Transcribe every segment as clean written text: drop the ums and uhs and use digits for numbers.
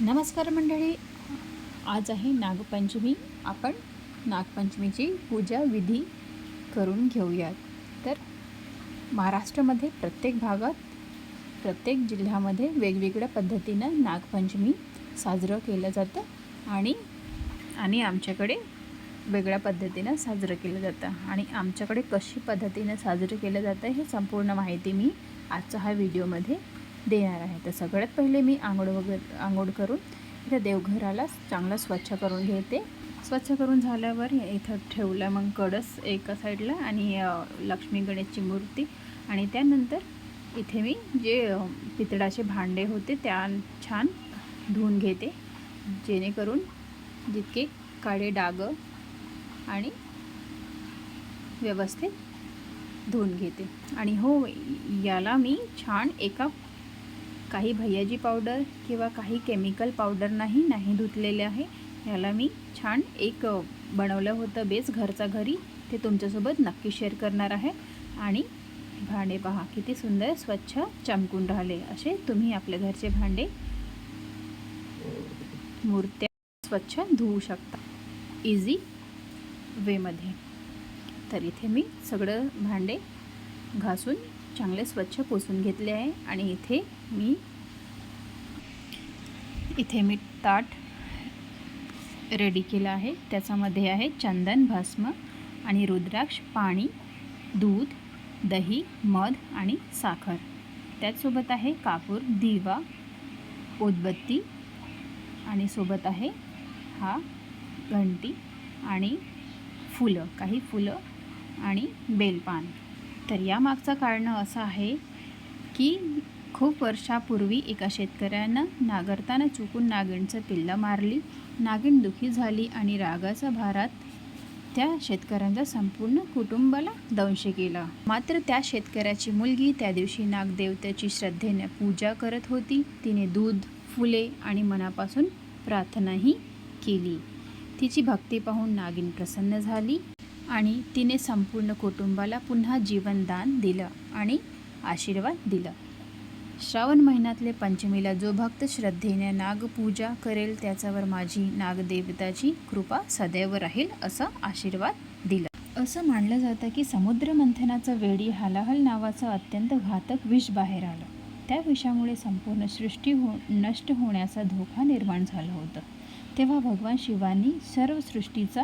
नमस्कार मंडळी, आज आहे नागपंचमी. आपण नागपंचमीची पूजा विधी करून घेऊयात. तर महाराष्ट्रामध्ये प्रत्येक भागात, प्रत्येक जिल्ह्यामध्ये वेगवेगळ्या पद्धतीनं नागपंचमी साजरं केलं जातं आणि आमच्याकडे वेगळ्या पद्धतीनं साजरं केलं जातं. आणि आमच्याकडे कशी पद्धतीनं साजरं केलं जातं हे संपूर्ण माहिती मी आजच्या ह्या व्हिडिओमध्ये देणार आहे. तर सगळ्यात पहिले मी आंघोळ करून इथं देवघराला चांगलं स्वच्छ करून घेते. स्वच्छ करून झाल्यावर इथं ठेवलं मग कळस एका साईडला आणि लक्ष्मी गणेशची मूर्ती. आणि त्यानंतर इथे मी जे पितळाचे भांडे होते त्या छान धुवून घेते, जेणेकरून जितके काळे डाग आणि व्यवस्थित धुवून घेते. आणि हो, याला मी छान काही भैयाजी पावडर किंवा काही केमिकल पावडर नाही धुतलेले आहे. याला मी छान बनवलं होतं बेस घरचा घरी, ते तुमच्यासोबत नक्की शेअर करणार आहे. आणि भांडे पहा किती सुंदर स्वच्छ चमकून राहिले. असे तुम्ही आपल्या घरचे भांडे, मूर्त्या स्वच्छ धुवू शकता इझी वेमध्ये. तर इथे मी सगळं भांडे घासून चांगले स्वच्छ पुसून घेतले आहे. आणि इथे मी ताट रेडी केलं आहे. त्याच्यामध्ये आहे चंदन, भस्म आणि रुद्राक्ष, पाणी, दूध, दही, मध आणि साखर. त्याचसोबत आहे कापूर, दिवा, उदबत्ती आणि सोबत आहे हा घंटी आणि काही फुलं आणि बेलपान. तर यामागचं कारण असं आहे की खूप वर्षापूर्वी एका शेतकऱ्यानं नांगरताना चुकून नागिणचं पिल्लं मारली. नागिण दुःखी झाली आणि रागाच्या भारात त्या शेतकऱ्यांच्या संपूर्ण कुटुंबाला दंश केला. मात्र त्या शेतकऱ्याची मुलगी त्या दिवशी नागदेवतेची श्रद्धेने पूजा करत होती. तिने दूध, फुले आणि मनापासून प्रार्थनाही केली. तिची भक्ती पाहून नागिण प्रसन्न झाली आणि तिने संपूर्ण कुटुंबाला पुन्हा जीवनदान दिलं आणि आशीर्वाद दिला. श्रावण महिन्यातले पंचमीला जो भक्त श्रद्धेने नागपूजा करेल त्याच्यावर माझी नागदेवताची कृपा सदैव राहील, असा आशीर्वाद दिला. असं मानलं जातं की समुद्र मंथनाचा वेळी हलाहल नावाचं अत्यंत घातक विष बाहेर आलं. त्या विषामुळे संपूर्ण सृष्टी नष्ट होण्याचा धोका निर्माण झाला होता. तेव्हा भगवान शिवांनी सर्व सृष्टीचा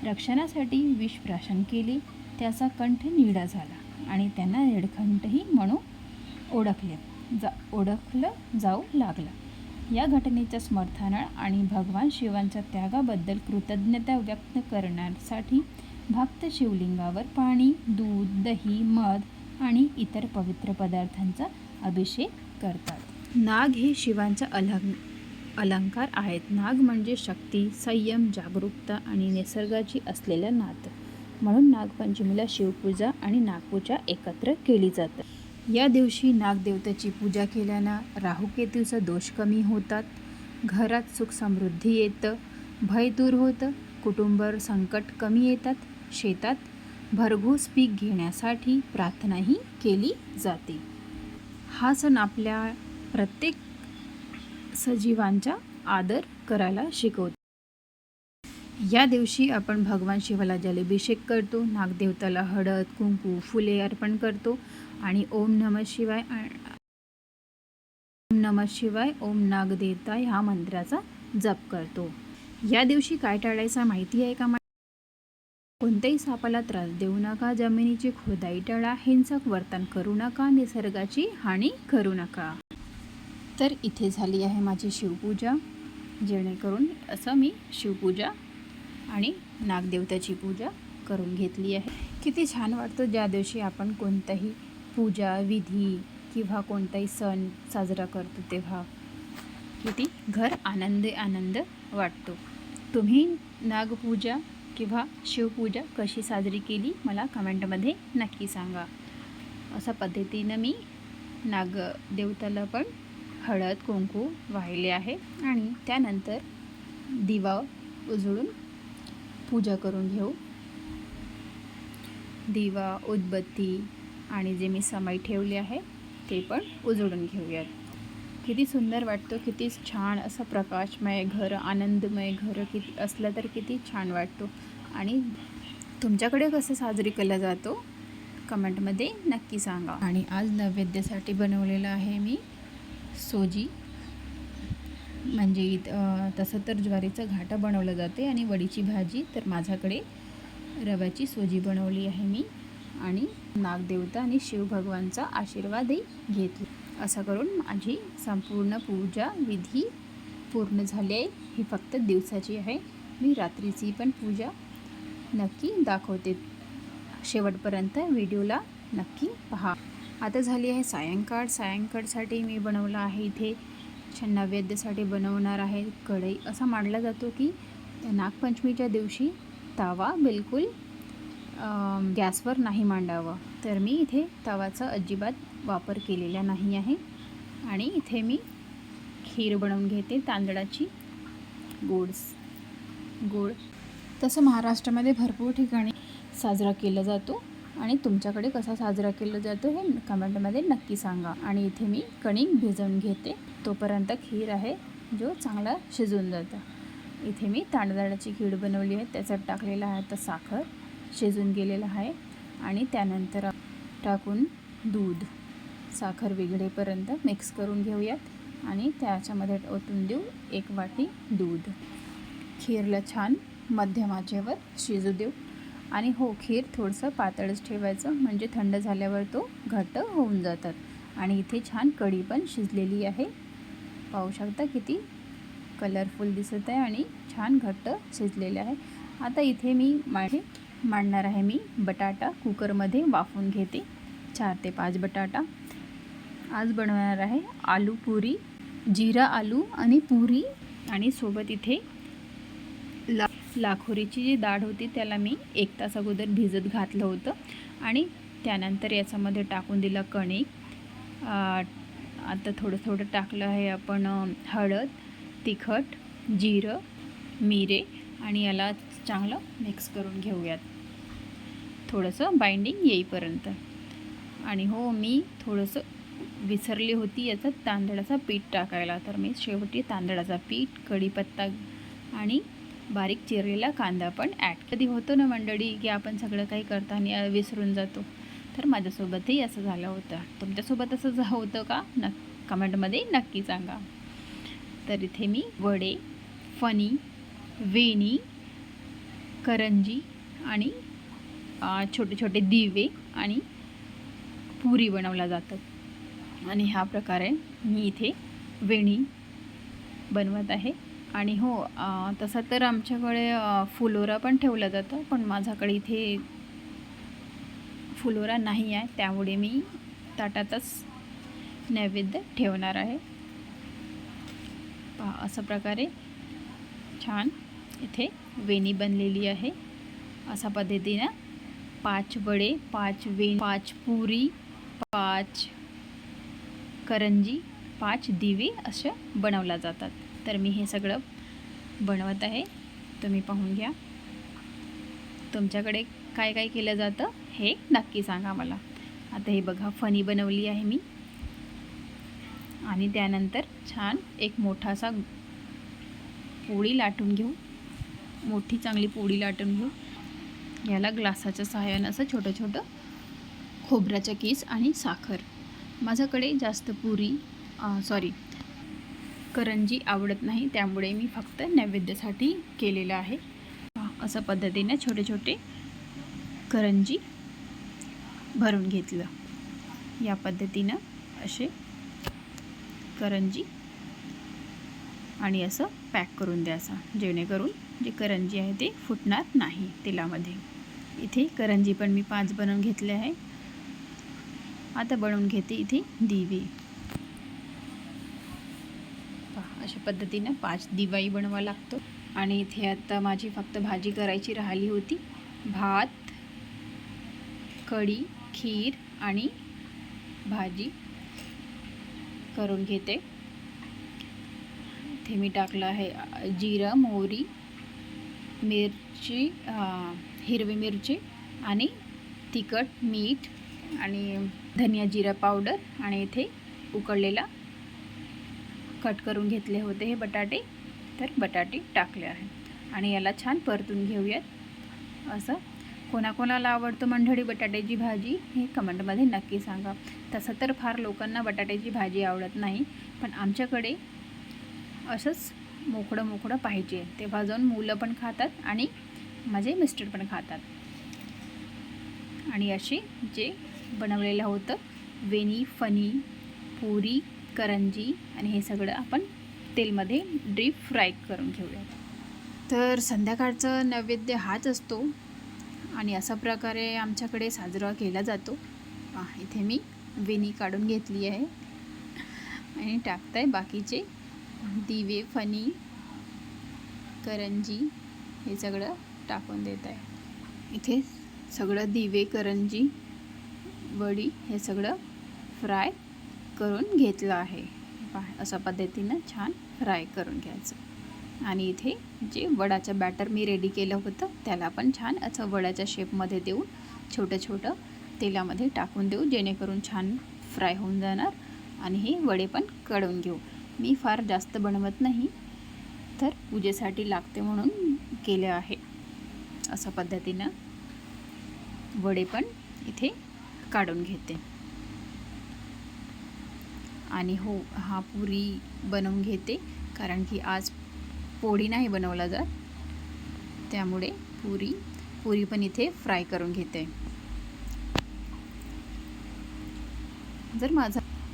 रक्षणासाठी विष प्राशन केले. त्याचा कंठ निळा झाला आणि त्यांना निळकंठही म्हणून ओळखलं जाऊ लागला. या घटनेच्या स्मरणार्थ आणि भगवान शिवांच्या त्यागाबद्दल कृतज्ञता व्यक्त करण्यासाठी भक्त शिवलिंगावर पाणी, दूध, दही, मध आणि इतर पवित्र पदार्थांचा अभिषेक करतात. नाग हे शिवांचा अलंकार आहेत. नाग म्हणजे शक्ती, संयम, जागरूकता आणि निसर्गाची असलेलं नातं. म्हणून नागपंचमीला शिवपूजा आणि नागपूजा एकत्र केली जातात. या दिवशी नागदेवतेची पूजा केल्यानं राहुकेतूचा दोष कमी होतात, घरात सुख समृद्धी येतं, भय दूर होतं, कुटुंबावर संकट कमी येतात, शेतात भरघोस पीक घेण्यासाठी प्रार्थनाही केली जाते. हा सण आपल्या प्रत्येक सजीवांचा आदर करायला शिकवतो. या दिवशी आपण भगवान शिवाला जलाभिषेक करतो, नागदेवताला हळद, कुंकू, फुले अर्पण करतो आणि ओम नमः शिवाय, ओम नागदेवता ह्या मंत्राचा जप करतो. या दिवशी काय टाळायचं माहिती आहे का? कोणत्याही सापाला त्रास देऊ नका, जमिनीची खोदाई टाळा, हिंसक वर्तन करू नका, निसर्गाची हानी करू नका. तर इथे झाली आहे माझी शिवपूजा. जेणेकरून असं मी शिवपूजा आणि नागदेवताची पूजा करून घेतली आहे. किती छान वाटतं ज्या दिवशी आपण कोणताही पूजा विधी किंवा कोणताही सण साजरा करतो, तेव्हा किती घर आनंद वाटतो. तुम्ही नागपूजा किंवा शिवपूजा कशी साजरी केली मला कमेंटमध्ये नक्की सांगा. अशा पद्धतीनं मी नागदेवताला पण हळद कुंकू वाहिले आहे आणि त्यानंतर दिवा उजळून पूजा करून घेऊ. दिवा, उदबत्ती आणि जे मी समाई ठेवली आहे ते पण उजळून घेऊयात. किती सुंदर वाटतो, किती छान असं प्रकाशमय घर, आनंदमय घर किती असलं तर किती छान वाटतो. आणि तुमच्याकडे कसं साजरी केला जातो कमेंटमध्ये नक्की सांगा. आणि आज नैवेद्यासाठी बनवलेलं आहे मी सोजी, म्हणजे तसं तर ज्वारीचं घाटा बनवलं जाते आणि वडीची भाजी, तर माझ्याकडे रव्याची सोजी बनवली आहे मी. आणि नागदेवता आणि शिवभगवानचा आशीर्वादही घेतला. असं करून माझी संपूर्ण पूजा विधी पूर्ण झाली आहे. ही फक्त दिवसाची आहे, मी रात्रीची पण पूजा नक्की दाखवते. शेवटपर्यंत व्हिडिओला नक्की पहा. आता झाली आहे सायंकाळसाठी मी बनवलं आहे इथे नैवेद्यासाठी बनवणार आहे कढई. असा मानला जातो की नागपंचमीच्या दिवशी तवा बिलकुल गॅसवर नाही मांडावं, तर मी इथे तवाचा अजिबात वापर केलेला नाही आहे. आणि इथे मी खीर बनवून घेते तांदळाची गोड. तसं महाराष्ट्रामध्ये भरपूर ठिकाणी साजरा केला जातो, आणि तुमच्याकडे कसा साजरा केला जातो हे कमेंटमध्ये नक्की सांगा. आणि इथे मी कणिक भिजवून घेते, तोपर्यंत खीर आहे जो चांगला शिजून जातं. इथे मी तांदळाची खीर बनवली आहे, त्याच्यात टाकलेलं आहे तर साखर शिजून गेलेलं आहे. आणि त्यानंतर टाकून दूध, साखर विघळेपर्यंत मिक्स करून घेऊयात आणि त्याच्यामध्ये ओतून देऊ 1 वाटी दूध. खीरला छान मध्यम आचेवर शिजू देऊ. आणि हो, खीर थोडंसं पातळच ठेवायचं, म्हणजे थंड झाल्यावर तो घट्ट होऊन जातात. आणि इथे छान कढी पण शिजलेली आहे, पाहू शकता किती कलरफुल दिसत आहे आणि छान घट्ट शिजलेले आहे. आता इथे मी मांडणार आहे मी बटाटा कुकरमध्ये वाफवून घेते. 4 ते 5 बटाटा. आज बनवणार आहे आलू पुरी, जिरा आलू आणि पुरी. आणि सोबत इथे लाखोरीची जी डाळ होती त्याला मी 1 तास अगोदर भिजत घातलं होतं. आणि त्यानंतर याच्यामध्ये टाकून दिलं कणिक. आता थोडं टाकलं आहे आपण हळद, तिखट, जिरं, मिरे. आणि याला चांगलं मिक्स करून घेऊयात थोडंसं बाइंडिंग येईपर्यंत. आणि हो, मी थोडंसं विसरली होती याचं तांदळाचं पीठ टाकायला, तर मी शेवटी तांदळाचा पीठ, कढीपत्ता आणि बारीक चिरलेला कांदा पण कधी होतो ना मंडळी की आपण सगळं काही करताना विसरून जातो, तर माझ्यासोबतही असं झालं होतं. तुमच्यासोबत असं होतं का? कमेंटमध्ये नक्की सांगा. तर इथे मी वडे, फणी, वेणी, करंजी आणि छोटे छोटे दिवे आणि पुरी बनवल्या जातात. आणि ह्या प्रकारे मी इथे वेणी बनवत आहे. आणि हो, तसं तर आमच्याकडे फुलोरा पण ठेवला जातो, पण माझ्याकडे इथे फुलोरा नाही आहे, त्यामुळे मी ताटातच नैवेद्य ठेवणार आहे. पहा, अशा प्रकारे छान इथे वेणी बनलेली आहे. अशा पद्धतीनं 5 वडे, 5 वेणी, 5 पुरी, 5 करंजी, 5 दिवे असे बनवल्या जातात. तर मी हे सगळं बनवत आहे, तुम्ही पाहून घ्या. तुमच्याकडे काय काय केलं जातं हे नक्की सांगा मला. आता हे बघा, फणी बनवली आहे मी. आणि त्यानंतर छान एक मोठासा पोळी लाटून घेऊ, मोठी चांगली पोळी लाटून घेऊ. याला ग्लासाच्या सहाय्यानं असं छोटं छोटं खोबऱ्याचा किस आणि साखर. माझ्याकडे जास्त करंजी आवडत नाही, त्यामुळे मी फक्त नैवेद्यासाठी केलेलं आहे. अशा पद्धतीने छोटे छोटे करंजी भरून घेतलं. या पद्धतीनं असे करंजी आणि असं पॅक करून द्यायचा, जेणेकरून जे करंजी आहे ते फुटणार नाही तेलामध्ये. इथे करंजी पण मी 5 बनवून घेतले आहे. आता बनवून घेते इथे दिवे. अशा पद्धतीनं 5 दिवाही बनवावा लागतो. आणि इथे आता माझी फक्त भाजी करायची राहिली होती. भात, कढी, खीर आणि भाजी करून घेते. इथे मी टाकलं आहे जिरं, मोहरी, मिरची, हिरवी मिरची आणि तिखट, मीठ आणि धनिया जिरा पावडर. आणि इथे उकळलेला कट करून घेतले होते हे बटाटे, तर बटाटे टाकले आहे आणि याला छान परतून घेऊयात. असं कोणाकोणाला आवडतं मंडळी बटाट्याची भाजी हे कमेंटमध्ये नक्की सांगा. तसं तर फार लोकांना बटाट्याची भाजी आवडत नाही, पण आमच्याकडे असंच मोकळं मोकळं पाहिजे, तेव्हा जाऊन मुलं पण खातात आणि माझे मिस्टर पण खातात. आणि असे जे बनवलेलं होतं वेणी, फणी, पुरी, करंजी आणि हे सगळं आपण तेलमध्ये डीप फ्राय करून घेऊया. तर संध्याकाळचं नैवेद्य हाच असतो आणि अशा प्रकारे आमच्याकडे साजरा केला जातो. इथे मी वेणी काढून घेतली आहे आणि टाकताय बाकीचे दिवे, फणी, करंजी हे सगळं टाकून देत आहे. इथे सगळं दिवे, करंजी, वडी हे सगळं फ्राय करून घेतलं आहे. अशा पद्धतीनं छान फ्राय करून घ्यायचं. आणि इथे जे वडाचं बॅटर मी रेडी केलं होतं त्याला पण छान असं वडाच्या शेपमध्ये देऊन छोटं छोटं तेलामध्ये टाकून देऊ, जेणेकरून छान फ्राय होऊन जाणार. आणि हे वडे पण काढून घेऊ. मी फार जास्त बनवत नाही, तर पूजेसाठी लागते म्हणून केले आहे. अशा पद्धतीनं वडे पण इथे काढून घेते. आणि हो, हा पुरी बनवून घेते, कारण की आज पोळी नाही बनवला जात, त्यामुळे पुरी पण इथे फ्राय करून घेते.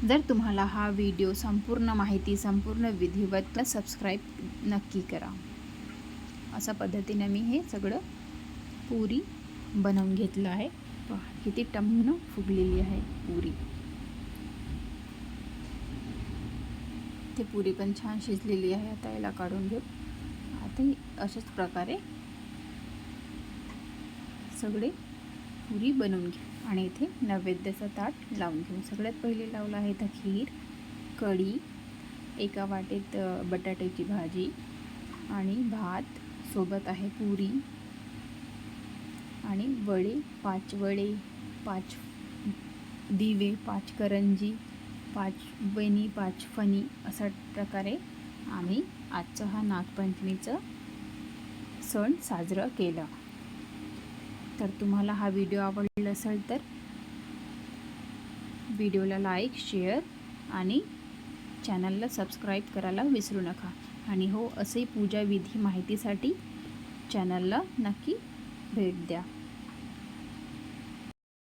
जर तुम्हाला हा व्हिडिओ संपूर्ण माहिती, संपूर्ण विधिवत सबस्क्राईब नक्की करा. अशा पद्धतीने मी हे सगळं पुरी बनवून घेतलं आहे. पहा किती टम्म फुगलेली आहे पुरी. ते पुरी पण छान शिजलेली आहे. आता याला काढून घेऊ. आता अशाच प्रकारे सगळे पुरी बनवून घेऊ आणि इथे नैवेद्याचं ताट लावून घेऊ. सगळ्यात पहिले लावलं आहे तर खीर, कढी, एका वाटेत बटाट्याची भाजी आणि भात, सोबत आहे पुरी आणि वडे, 5 वडे, 5 दिवे, 5 करंजी, 5 वेणी, 5 फणी. अशा प्रकारे आम्ही आजचा हा नागपंचमीचा सण साजरा केला. तर तुम्हाला हा व्हिडिओ आवडला असेल तर व्हिडिओला लाईक, शेअर आणि चॅनलला सबस्क्राईब करायला विसरू नका. आणि हो, असे पूजा विधी माहितीसाठी चॅनलला नक्की भेट द्या.